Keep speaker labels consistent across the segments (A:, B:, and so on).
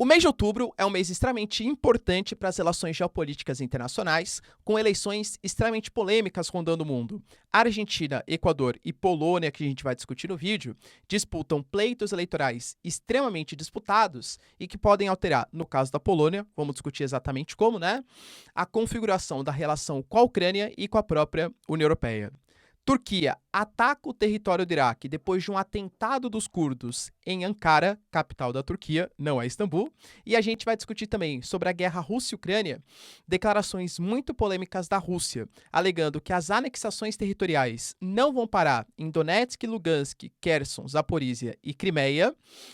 A: O mês de outubro é um mês extremamente importante para as relações geopolíticas internacionais, com eleições extremamente polêmicas rondando o mundo. Argentina, Equador e Polônia, que a gente vai discutir no vídeo, disputam pleitos eleitorais extremamente disputados e que podem alterar, no caso da Polônia, vamos discutir exatamente como, né? A configuração da relação com a Ucrânia e com a própria União Europeia. Turquia ataca o território do Iraque depois de um atentado dos curdos em Ankara, capital da Turquia, não é Istambul. E a gente vai discutir também sobre a guerra Rússia-Ucrânia, declarações muito polêmicas da Rússia, alegando que as anexações territoriais não vão parar em Donetsk, Lugansk, Kherson, Zaporizhia e Crimeia,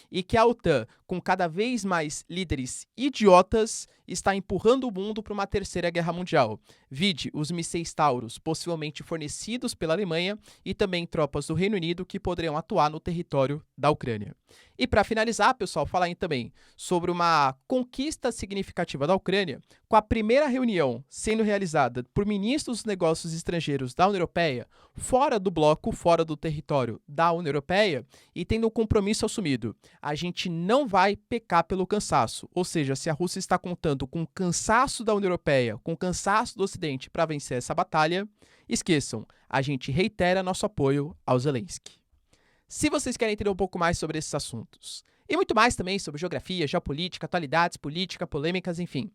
A: e que a OTAN, com cada vez mais líderes idiotas, está empurrando o mundo para uma terceira guerra mundial. Vide os mísseis Taurus, possivelmente fornecidos pela Alemanha, e também tropas do Reino Unido que poderiam atuar no território da Ucrânia. E para finalizar, pessoal, falar também sobre uma conquista significativa da Ucrânia, com a primeira reunião sendo realizada por ministros dos negócios estrangeiros da União Europeia, fora do bloco, fora do território da União Europeia, e tendo um compromisso assumido. A gente não vai pecar pelo cansaço, ou seja, se a Rússia está contando com o cansaço da União Europeia, com o cansaço do Ocidente para vencer essa batalha, esqueçam, a gente reitera nosso apoio ao Zelensky. Se vocês querem entender um pouco mais sobre esses assuntos, e muito mais também sobre geografia, geopolítica, atualidades, política, polêmicas, enfim,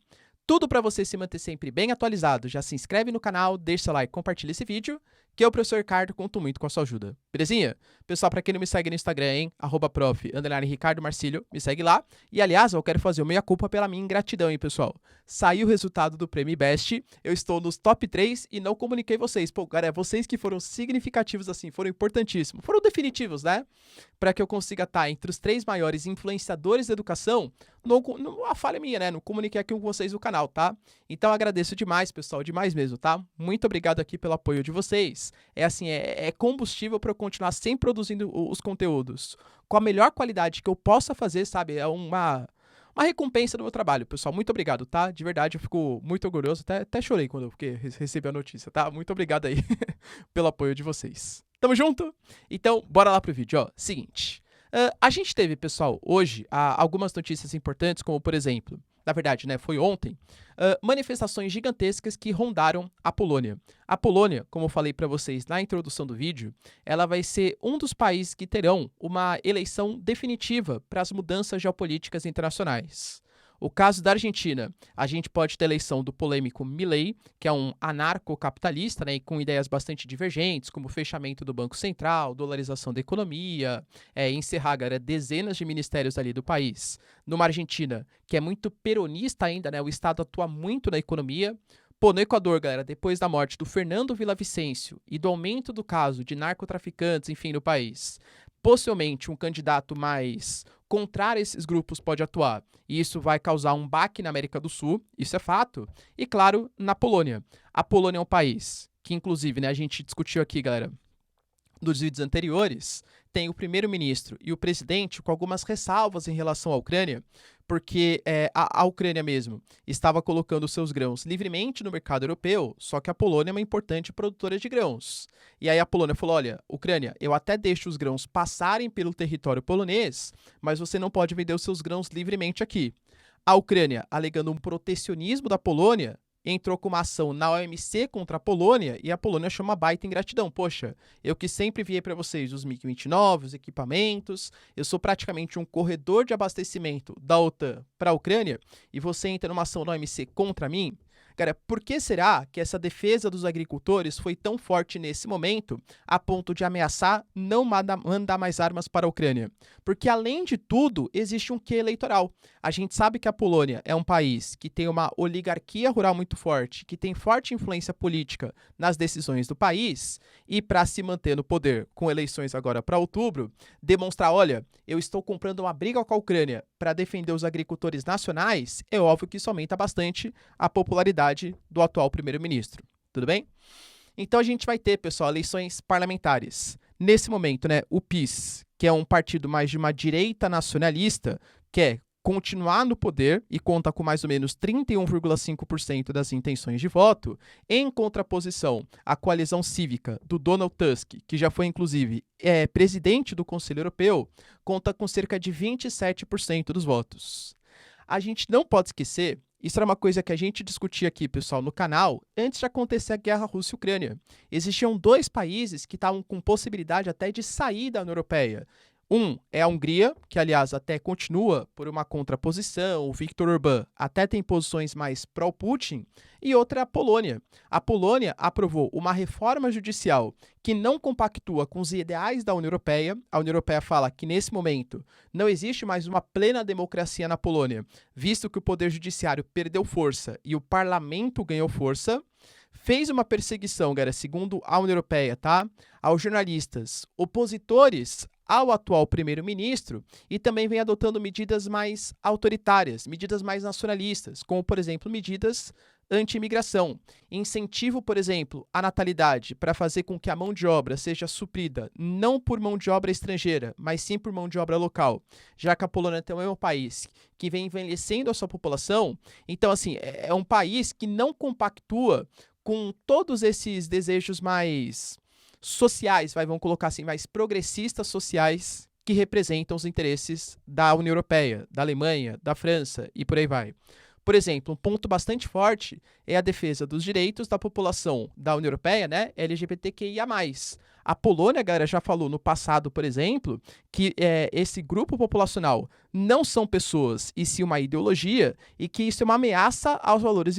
A: tudo para você se manter sempre bem atualizado, já se inscreve no canal, deixa seu like, compartilha esse vídeo, que eu, professor Ricardo, conto muito com a sua ajuda. Belezinha? Pessoal, para quem não me segue no Instagram, hein? @prof_Ricardo Marcílio, me segue lá. E, aliás, eu quero fazer o meia-culpa pela minha ingratidão, hein, pessoal? Saiu o resultado do Prêmio Best, eu estou nos top 3 e não comuniquei vocês. Pô, cara, vocês que foram significativos assim, foram importantíssimos, foram definitivos, né? Para que eu consiga estar entre os 3 maiores influenciadores da educação, a falha minha, né? Não comuniquei aqui com vocês no canal, tá? Então, agradeço demais, pessoal, demais mesmo, tá? Muito obrigado aqui pelo apoio de vocês. É assim, é combustível para eu continuar sempre produzindo os conteúdos com a melhor qualidade que eu possa fazer, sabe? É uma recompensa do meu trabalho, pessoal. Muito obrigado, tá? De verdade, eu fico muito orgulhoso. Até chorei quando eu recebi a notícia, tá? Muito obrigado aí pelo apoio de vocês. Tamo junto? Então, bora lá pro vídeo, ó. Seguinte. A gente teve, pessoal, hoje, algumas notícias importantes, como, por exemplo, na verdade, né, foi ontem, manifestações gigantescas que rondaram a Polônia. A Polônia, como eu falei para vocês na introdução do vídeo, ela vai ser um dos países que terão uma eleição definitiva para as mudanças geopolíticas internacionais. O caso da Argentina, a gente pode ter a eleição do polêmico Milei, que é um anarcocapitalista, né, com ideias bastante divergentes, como o fechamento do Banco Central, dolarização da economia, encerrar dezenas de ministérios ali do país. Numa Argentina, que é muito peronista ainda, né, o Estado atua muito na economia. Pô, no Equador, galera, depois da morte do Fernando Villavicencio e do aumento do caso de narcotraficantes, enfim, no país, possivelmente um candidato mais contrário a esses grupos pode atuar, e isso vai causar um baque na América do Sul, isso é fato, e claro, na Polônia. A Polônia é um país que, inclusive, né, a gente discutiu aqui, galera, nos vídeos anteriores, tem o primeiro-ministro e o presidente com algumas ressalvas em relação à Ucrânia, porque a Ucrânia mesmo estava colocando seus grãos livremente no mercado europeu, só que a Polônia é uma importante produtora de grãos. E aí a Polônia falou, olha, Ucrânia, eu até deixo os grãos passarem pelo território polonês, mas você não pode vender os seus grãos livremente aqui. A Ucrânia, alegando um protecionismo da Polônia, entrou com uma ação na OMC contra a Polônia e a Polônia achou uma baita ingratidão. Poxa, eu que sempre enviei para vocês os MiG-29, os equipamentos, eu sou praticamente um corredor de abastecimento da OTAN para a Ucrânia e você entra numa ação na OMC contra mim? Cara, por que será que essa defesa dos agricultores foi tão forte nesse momento a ponto de ameaçar não mandar mais armas para a Ucrânia? Porque, além de tudo, existe um quê eleitoral. A gente sabe que a Polônia é um país que tem uma oligarquia rural muito forte, que tem forte influência política nas decisões do país, e para se manter no poder, com eleições agora para outubro, demonstrar, olha, eu estou comprando uma briga com a Ucrânia para defender os agricultores nacionais, é óbvio que isso aumenta bastante a popularidade do atual primeiro-ministro. Tudo bem? Então a gente vai ter, pessoal, eleições parlamentares. Nesse momento, né, o PiS, que é um partido mais de uma direita nacionalista, quer continuar no poder e conta com mais ou menos 31,5% das intenções de voto, em contraposição à coalizão cívica do Donald Tusk, que já foi, inclusive, presidente do Conselho Europeu, conta com cerca de 27% dos votos. a gente não pode esquecer, isso era uma coisa que a gente discutia aqui, pessoal, no canal, antes de acontecer a guerra Rússia e Ucrânia. Existiam dois países que estavam com possibilidade até de sair da União Europeia. Um é a Hungria, que aliás até continua por uma contraposição, o Viktor Orbán até tem posições mais pró-Putin, e outra é a Polônia. A Polônia aprovou uma reforma judicial que não compactua com os ideais da União Europeia. A União Europeia fala que nesse momento não existe mais uma plena democracia na Polônia, visto que o poder judiciário perdeu força e o parlamento ganhou força. Fez uma perseguição, galera, segundo a União Europeia, tá? Aos jornalistas opositores ao atual primeiro-ministro e também vem adotando medidas mais autoritárias, medidas mais nacionalistas, como, por exemplo, medidas anti-imigração. Incentivo, por exemplo, à natalidade para fazer com que a mão de obra seja suprida não por mão de obra estrangeira, mas sim por mão de obra local, já que a Polônia também é um país que vem envelhecendo a sua população. Então, assim, é um país que não compactua com todos esses desejos mais sociais, vamos colocar assim, mais progressistas sociais que representam os interesses da União Europeia, da Alemanha, da França e por aí vai. Por exemplo, um ponto bastante forte é a defesa dos direitos da população da União Europeia, né, LGBTQIA+. A Polônia, galera, já falou no passado, por exemplo, que esse grupo populacional não são pessoas e sim uma ideologia e que isso é uma ameaça aos valores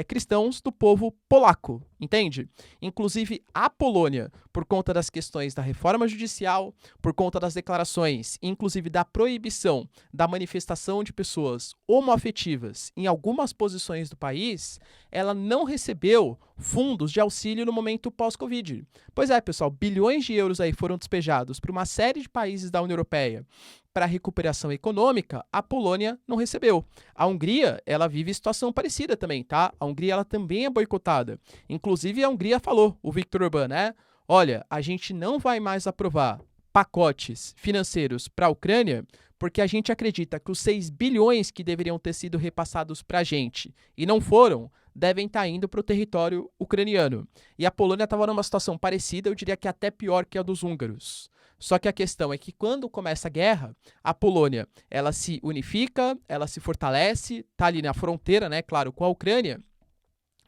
A: cristãos do povo polaco, entende? Inclusive, a Polônia, por conta das questões da reforma judicial, por conta das declarações, inclusive da proibição da manifestação de pessoas homoafetivas em algumas posições do país, ela não recebeu fundos de auxílio no momento pós-Covid. Pois é, pessoal, bilhões de euros aí foram despejados para uma série de países da União Europeia para a recuperação econômica, a Polônia não recebeu. A Hungria, ela vive situação parecida também, tá? A Hungria, ela também é boicotada. Inclusive, a Hungria falou, o Viktor Orbán, né? Olha, a gente não vai mais aprovar pacotes financeiros para a Ucrânia porque a gente acredita que os 6 bilhões que deveriam ter sido repassados para a gente e não foram, devem estar indo para o território ucraniano. E a Polônia estava numa situação parecida, eu diria que até pior que a dos húngaros. Só que a questão é que quando começa a guerra, a Polônia, ela se unifica, ela se fortalece, tá ali na fronteira, né, claro, com a Ucrânia,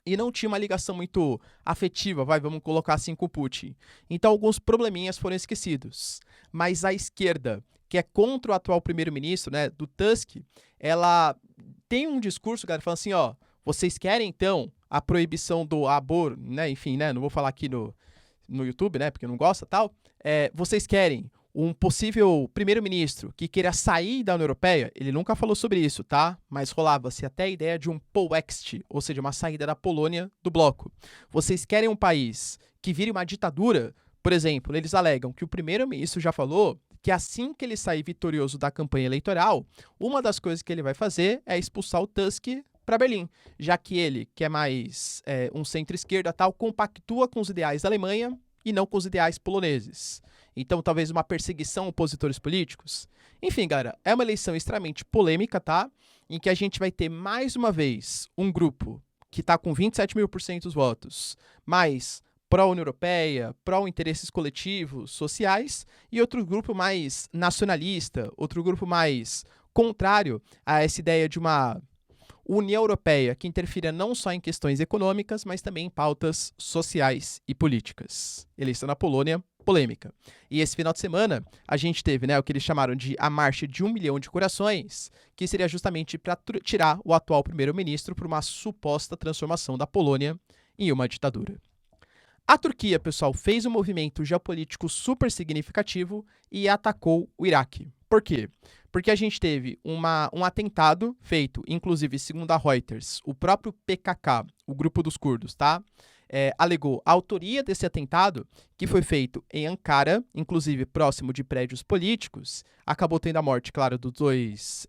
A: e não tinha uma ligação muito afetiva, vamos colocar assim, com o Putin. Então alguns probleminhas foram esquecidos. Mas a esquerda, que é contra o atual primeiro-ministro, né, do Tusk, ela tem um discurso, galera, falando assim, ó, vocês querem então a proibição do aborto, né, enfim, né, não vou falar aqui no YouTube, né, porque não gosta e tal, vocês querem um possível primeiro-ministro que queira sair da União Europeia, ele nunca falou sobre isso, tá? Mas rolava-se até a ideia de um Polexit, ou seja, uma saída da Polônia do bloco. Vocês querem um país que vire uma ditadura? Por exemplo, eles alegam que o primeiro-ministro já falou que assim que ele sair vitorioso da campanha eleitoral, uma das coisas que ele vai fazer é expulsar o Tusk para Berlim, já que ele, que é mais um centro-esquerda tal, compactua com os ideais da Alemanha e não com os ideais poloneses. Então, talvez uma perseguição a opositores políticos. Enfim, galera, é uma eleição extremamente polêmica, tá? Em que a gente vai ter, mais uma vez, um grupo que está com 27.000% dos votos, mais pró-União Europeia, pró-interesses coletivos, sociais, e outro grupo mais nacionalista, outro grupo mais contrário a essa ideia de uma União Europeia que interfira não só em questões econômicas, mas também em pautas sociais e políticas. Eleição na Polônia, polêmica. E esse final de semana, a gente teve, né, o que eles chamaram de a Marcha de 1 milhão de corações, que seria justamente para tirar o atual primeiro-ministro por uma suposta transformação da Polônia em uma ditadura. A Turquia, pessoal, fez um movimento geopolítico super significativo e atacou o Iraque. Por quê? Porque a gente teve um atentado feito, inclusive, segundo a Reuters, o próprio PKK, o grupo dos curdos, tá? Alegou a autoria desse atentado, que foi feito em Ankara, inclusive próximo de prédios políticos, acabou tendo a morte, claro, dos dois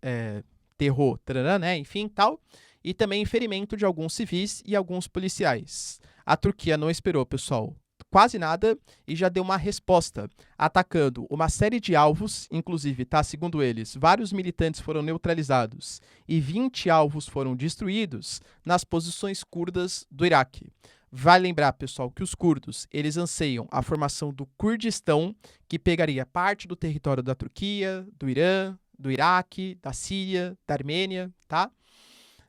A: terror, né, enfim, tal, e também ferimento de alguns civis e alguns policiais. A Turquia não esperou, pessoal, quase nada e já deu uma resposta, atacando uma série de alvos, inclusive, tá, segundo eles, vários militantes foram neutralizados e 20 alvos foram destruídos nas posições curdas do Iraque. Vai lembrar, pessoal, que os curdos, eles anseiam a formação do Kurdistão, que pegaria parte do território da Turquia, do Irã, do Iraque, da Síria, da Armênia, tá?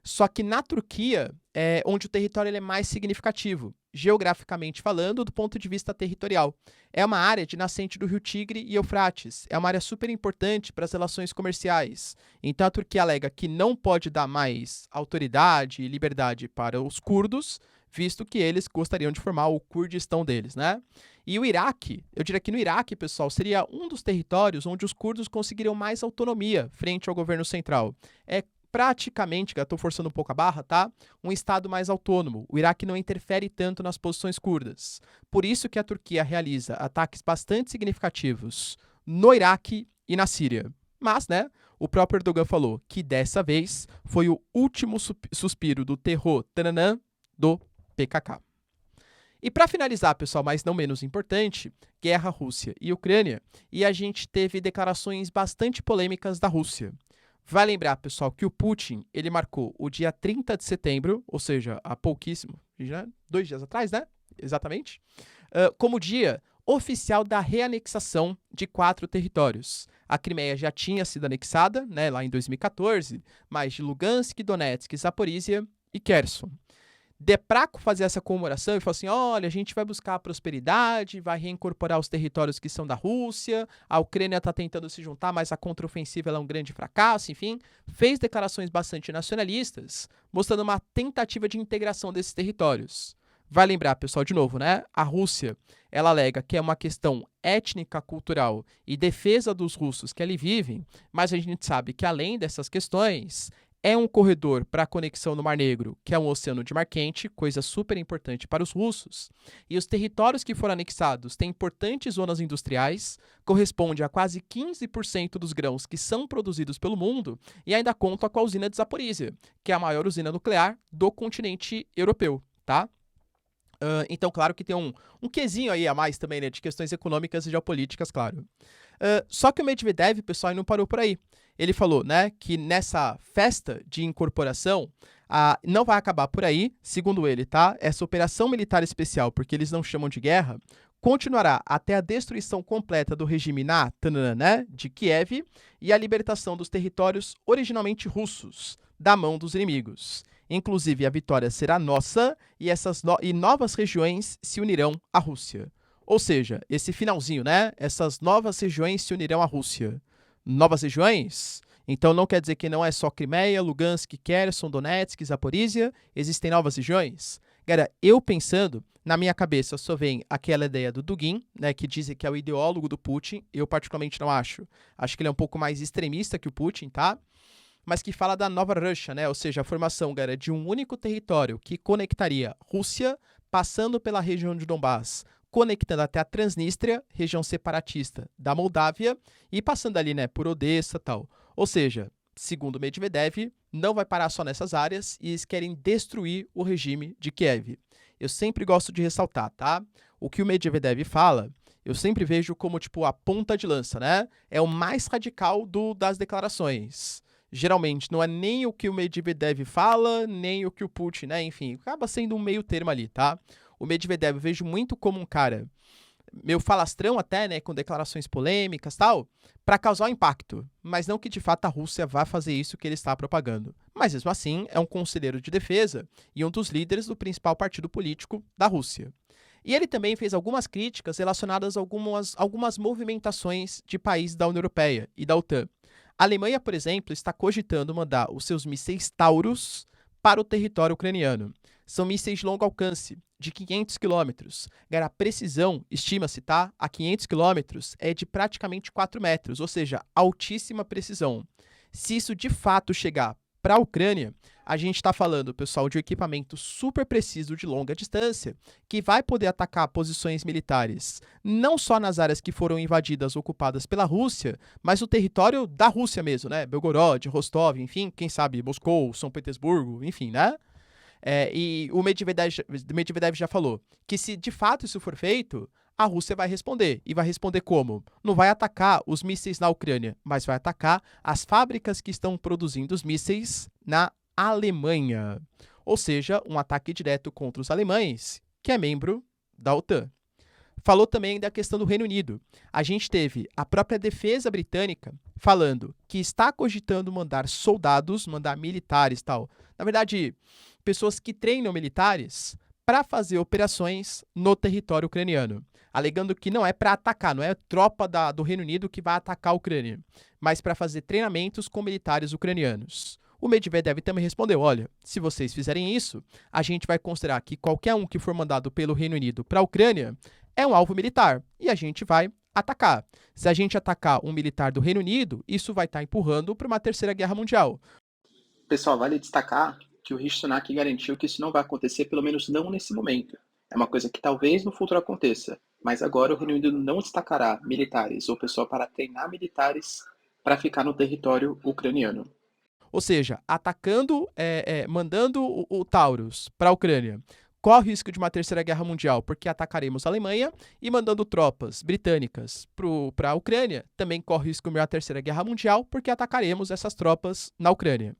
A: Só que na Turquia é onde o território ele é mais significativo, geograficamente falando, do ponto de vista territorial. É uma área de nascente do rio Tigre e Eufrates. É uma área super importante para as relações comerciais. Então a Turquia alega que não pode dar mais autoridade e liberdade para os curdos, visto que eles gostariam de formar o Kurdistão deles, né? E o Iraque, eu diria que no Iraque, pessoal, seria um dos territórios onde os curdos conseguiriam mais autonomia frente ao governo central. É praticamente, estou forçando um pouco a barra, tá? Um estado mais autônomo. O Iraque não interfere tanto nas posições curdas. Por isso que a Turquia realiza ataques bastante significativos no Iraque e na Síria. Mas, né, o próprio Erdogan falou que dessa vez foi o último suspiro do terror tananã do PKK. E para finalizar, pessoal, mas não menos importante, guerra Rússia e Ucrânia, e a gente teve declarações bastante polêmicas da Rússia. Vai lembrar, pessoal, que o Putin, ele marcou o dia 30 de setembro, ou seja, há pouquíssimo, já 2 dias atrás, né? Exatamente, como dia oficial da reanexação de 4 territórios. A Crimeia já tinha sido anexada, né, lá em 2014, mas de Lugansk, Donetsk, Zaporizhia e Kherson. Depraco fazer essa comemoração e falar assim, olha, a gente vai buscar a prosperidade, vai reincorporar os territórios que são da Rússia, a Ucrânia está tentando se juntar, mas a contraofensiva é um grande fracasso, enfim, fez declarações bastante nacionalistas, mostrando uma tentativa de integração desses territórios. Vai lembrar, pessoal, de novo, né? A Rússia, ela alega que é uma questão étnica, cultural e defesa dos russos que ali vivem, mas a gente sabe que além dessas questões, é um corredor para a conexão no Mar Negro, que é um oceano de mar quente, coisa super importante para os russos. E os territórios que foram anexados têm importantes zonas industriais, corresponde a quase 15% dos grãos que são produzidos pelo mundo, e ainda conta com a usina de Zaporizhia, que é a maior usina nuclear do continente europeu, tá? Então, claro que tem um quesinho aí a mais também, né, de questões econômicas e geopolíticas, claro. Só que o Medvedev, pessoal, não parou por aí. Ele falou, né, que nessa festa de incorporação não vai acabar por aí, segundo ele, tá? Essa operação militar especial, porque eles não chamam de guerra, continuará até a destruição completa do regime né, de Kiev e a libertação dos territórios originalmente russos da mão dos inimigos. Inclusive, a vitória será nossa e novas regiões se unirão à Rússia. Ou seja, esse finalzinho, né? Essas novas regiões se unirão à Rússia. Novas regiões? Então não quer dizer que não é só Crimeia, Lugansk, Kherson, Donetsk, Zaporizhia. Existem novas regiões? Cara, eu pensando, na minha cabeça só vem aquela ideia do Dugin, né? Que dizem que é o ideólogo do Putin. Eu particularmente não acho. Acho que ele é um pouco mais extremista que o Putin, tá? Mas que fala da Nova Rússia, né? Ou seja, a formação, cara, de um único território que conectaria Rússia, passando pela região de Donbás, conectando até a Transnistria, região separatista da Moldávia, e passando ali, né, por Odessa e tal. Ou seja, segundo Medvedev, não vai parar só nessas áreas e eles querem destruir o regime de Kiev. Eu sempre gosto de ressaltar, tá? O que o Medvedev fala, eu sempre vejo como, tipo, a ponta de lança, né? É o mais radical das declarações. Geralmente, não é nem o que o Medvedev fala, nem o que o Putin, né? Enfim, acaba sendo um meio termo ali, tá? O Medvedev eu vejo muito como um cara meio falastrão até, né, com declarações polêmicas e tal, para causar impacto, mas não que de fato a Rússia vá fazer isso que ele está propagando. Mas mesmo assim, é um conselheiro de defesa e um dos líderes do principal partido político da Rússia. E ele também fez algumas críticas relacionadas a algumas movimentações de países da União Europeia e da OTAN. A Alemanha, por exemplo, está cogitando mandar os seus mísseis Taurus para o território ucraniano. São mísseis de longo alcance, de 500 quilômetros. A precisão, estima-se, tá? A 500 quilômetros é de praticamente 4 metros, ou seja, altíssima precisão. Se isso de fato chegar para a Ucrânia, a gente está falando, pessoal, de um equipamento super preciso de longa distância, que vai poder atacar posições militares, não só nas áreas que foram invadidas, ocupadas pela Rússia, mas o território da Rússia mesmo, né? Belgorod, Rostov, enfim, quem sabe Moscou, São Petersburgo, enfim, né? E o Medvedev já falou que se de fato isso for feito, a Rússia vai responder. E vai responder como? Não vai atacar os mísseis na Ucrânia, mas vai atacar as fábricas que estão produzindo os mísseis na Alemanha. Ou seja, um ataque direto contra os alemães, que é membro da OTAN. falou também da questão do Reino Unido. A gente teve a própria defesa britânica falando que está cogitando mandar soldados, mandar militares, tal. Na verdade, pessoas que treinam militares para fazer operações no território ucraniano, alegando que não é para atacar, não é tropa do Reino Unido que vai atacar a Ucrânia, mas para fazer treinamentos com militares ucranianos. O Medvedev também respondeu, olha, se vocês fizerem isso, a gente vai considerar que qualquer um que for mandado pelo Reino Unido para a Ucrânia é um alvo militar e a gente vai atacar. Se a gente atacar um militar do Reino Unido, isso vai estar empurrando para uma terceira guerra mundial.
B: Pessoal, vale destacar que o Rishi Sunak garantiu que isso não vai acontecer, pelo menos não nesse momento. É uma coisa que talvez no futuro aconteça, mas agora o Reino Unido não destacará militares ou pessoal para treinar militares para ficar no território ucraniano.
A: Ou seja, atacando, mandando o Taurus para a Ucrânia, corre o risco de uma terceira guerra mundial, porque atacaremos a Alemanha, e mandando tropas britânicas para a Ucrânia, também corre o risco de uma terceira guerra mundial, porque atacaremos essas tropas na Ucrânia.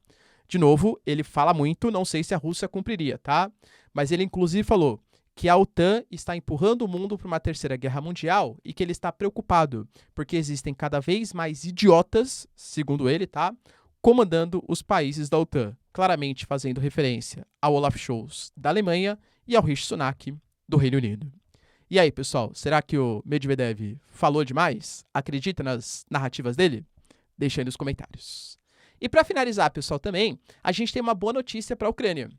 A: De novo, ele fala muito, não sei se a Rússia cumpriria, tá? Mas ele inclusive falou que a OTAN está empurrando o mundo para uma terceira guerra mundial e que ele está preocupado, porque existem cada vez mais idiotas, segundo ele, tá? Comandando os países da OTAN, claramente fazendo referência ao Olaf Scholz da Alemanha e ao Rishi Sunak do Reino Unido. E aí, pessoal, será que o Medvedev falou demais? Acredita nas narrativas dele? Deixa aí nos comentários. E para finalizar, pessoal, também, a gente tem uma boa notícia para a Ucrânia.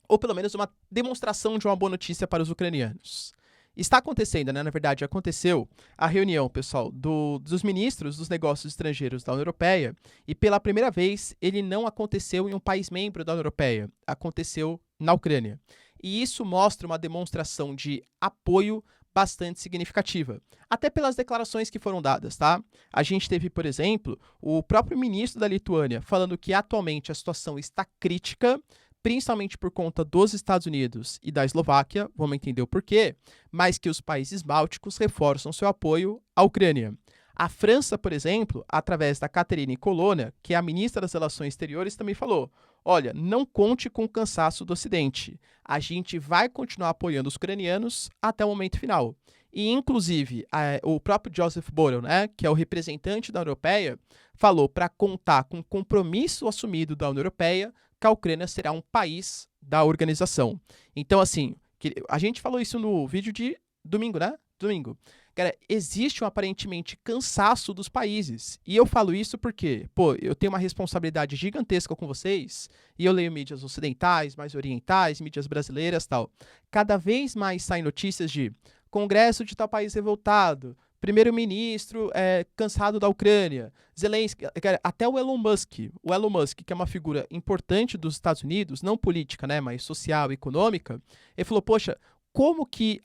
A: Ou pelo menos uma demonstração de uma boa notícia para os ucranianos. Está acontecendo, né? Na verdade, aconteceu a reunião, pessoal, dos ministros dos negócios estrangeiros da União Europeia, e pela primeira vez ele não aconteceu em um país membro da União Europeia, aconteceu na Ucrânia. E isso mostra uma demonstração de apoio bastante significativa, até pelas declarações que foram dadas, tá? A gente teve, por exemplo, o próprio ministro da Lituânia falando que atualmente a situação está crítica, principalmente por conta dos Estados Unidos e da Eslováquia, vamos entender o porquê, mas que os países bálticos reforçam seu apoio à Ucrânia. A França, por exemplo, através da Catherine Colonna, que é a ministra das Relações Exteriores, também falou, olha, não conte com o cansaço do Ocidente, a gente vai continuar apoiando os ucranianos até o momento final. E, inclusive, o próprio Joseph Borrell, né, que é o representante da União Europeia, falou para contar com o compromisso assumido da União Europeia que a Ucrânia será um país da organização. Então, assim, a gente falou isso no vídeo de domingo, né? Domingo. Cara, existe um aparentemente cansaço dos países. E eu falo isso porque, pô, eu tenho uma responsabilidade gigantesca com vocês, e eu leio mídias ocidentais, mais orientais, mídias brasileiras, tal. Cada vez mais saem notícias de Congresso de tal país revoltado, primeiro-ministro cansado da Ucrânia, Zelensky, até o Elon Musk, que é uma figura importante dos Estados Unidos, não política, né, mas social e econômica, ele falou, poxa, como que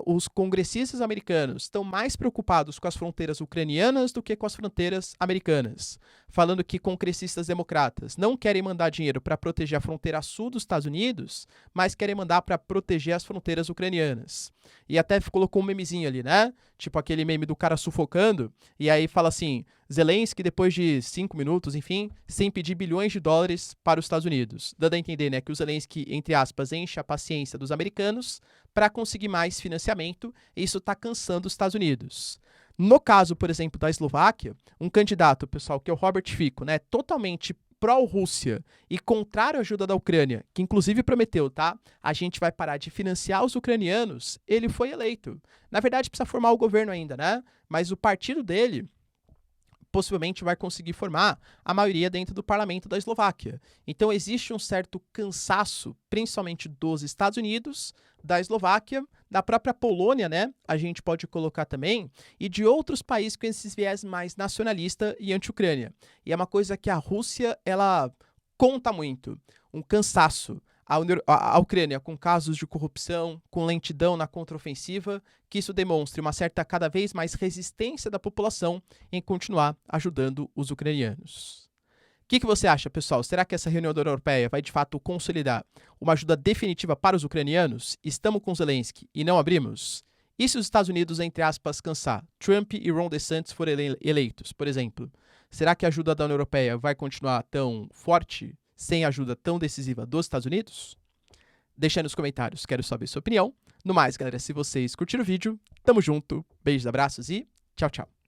A: os congressistas americanos estão mais preocupados com as fronteiras ucranianas do que com as fronteiras americanas? Falando que congressistas democratas não querem mandar dinheiro para proteger a fronteira sul dos Estados Unidos, mas querem mandar para proteger as fronteiras ucranianas. E até colocou um memezinho ali, né? Tipo aquele meme do cara sufocando, e aí fala assim, Zelensky, depois de 5 minutos, enfim, sem pedir bilhões de dólares para os Estados Unidos. Dando a entender, né, que o Zelensky, entre aspas, enche a paciência dos americanos para conseguir mais financiamento, e isso está cansando os Estados Unidos. No caso, por exemplo, da Eslováquia, um candidato, pessoal, que é o Robert Fico, né, totalmente pró-Rússia e contrário à ajuda da Ucrânia, que inclusive prometeu, tá? A gente vai parar de financiar os ucranianos, ele foi eleito. Na verdade, precisa formar o governo ainda, né? Mas o partido dele possivelmente vai conseguir formar a maioria dentro do parlamento da Eslováquia. Então existe um certo cansaço, principalmente dos Estados Unidos, da Eslováquia, da própria Polônia, né? A gente pode colocar também, e de outros países com esses viés mais nacionalista e anti-Ucrânia. E é uma coisa que a Rússia, ela conta muito, um cansaço. A Ucrânia com casos de corrupção, com lentidão na contraofensiva, que isso demonstre uma certa cada vez mais resistência da população em continuar ajudando os ucranianos. O que você acha, pessoal? Será que essa reunião da União Europeia vai de fato consolidar uma ajuda definitiva para os ucranianos? Estamos com Zelensky e não abrimos? E se os Estados Unidos, entre aspas, cansar? Trump e Ron DeSantis forem eleitos, por exemplo. Será que a ajuda da União Europeia vai continuar tão forte, sem ajuda tão decisiva dos Estados Unidos? Deixa aí nos comentários, quero saber sua opinião. No mais, galera, se vocês curtiram o vídeo, tamo junto, beijos, abraços e tchau, tchau.